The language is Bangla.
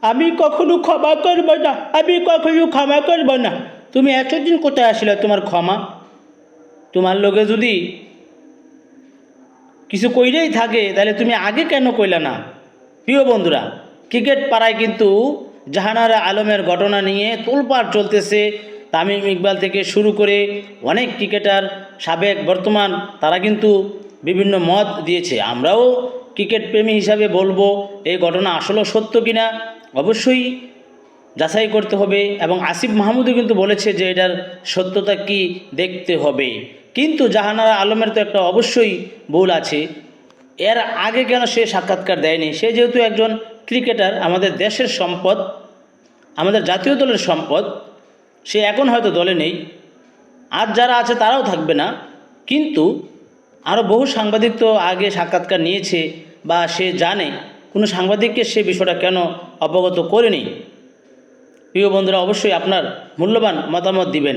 আমি কখনো ক্ষমা করব না, আমি কখনো ক্ষমা করব না। তুমি এতদিন কোথায় আসলে তোমার ক্ষমা? তোমার লগে যদি কিছু কইরেই থাকে তাহলে তুমি আগে কেন কইলা না? প্রিয় বন্ধুরা, ক্রিকেট পাড়ায় কিন্তু জাহানারা আলমের ঘটনা নিয়ে তোলপাড় চলতেছে। তামিম ইকবাল থেকে শুরু করে অনেক ক্রিকেটার সাবেক বর্তমান তারা কিন্তু বিভিন্ন মত দিয়েছে। আমরাও ক্রিকেট প্রেমী হিসাবে বলবো এই ঘটনা আসলে সত্য কিনা অবশ্যই যাচাই করতে হবে, এবং আসিফ মাহমুদও কিন্তু বলেছে যে এটার সত্যতা কি দেখতে হবে। কিন্তু জাহানারা আলমের তো একটা অবশ্যই ভুল আছে। এর আগে কেন সে সাক্ষাৎকার দেয়নি? সে যেহেতু একজন ক্রিকেটার, আমাদের দেশের সম্পদ, আমাদের জাতীয় দলের সম্পদ, সে এখন হয়তো দলে নেই, আর যারা আছে তারাও থাকবে না, কিন্তু আরও বহু সাংবাদিক তো আগে সাক্ষাৎকার নিয়েছে বা সে জানে। কোনো সাংবাদিককে সে বিষয়টা কেন অবগত করেনি? প্রিয় বন্ধুরা, অবশ্যই আপনার মূল্যবান মতামত দিবেন।